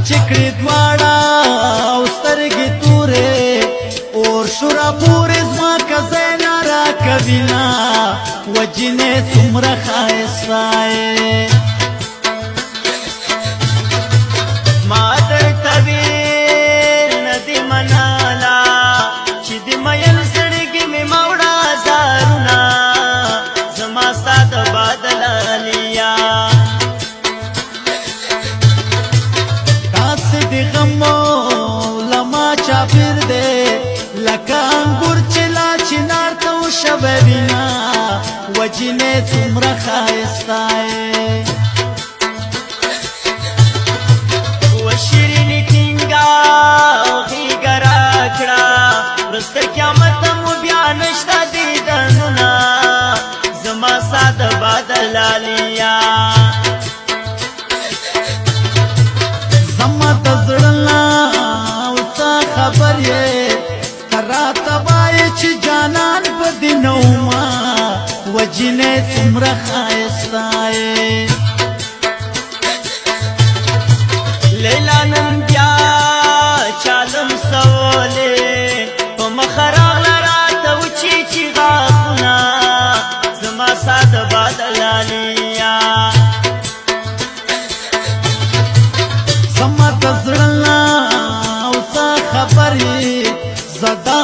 چکړې دواړه او سترګې تورې اور شورا پورې زما کزی نه راکوینه وجنې څومره ښایسته یې ما درته ویل نه دې مناله چې د مین زړګي مې موړه زارونه زما ستا د بادلالیا داسې د غمو لما چاپېر دی لکه انګور چې لا چنار ته وشوی وینه وجنې څومره ښایسته یې شیرینی ټینګه غېږه راکړه وروسته قیامت مو بیا نشته دیدنونه زما ستا د بادلالیا زما د زړه نه اوسه خبر یې ته راته وایې چې جانان په دې نه ومه وجنې څومره ښایسته یې لیلا نن بیا چالم سولې په مخه راغله راته وچیچي غاښونه زما ستا د بادلالیا زما د زړه نه اوسه خبر یې زه دا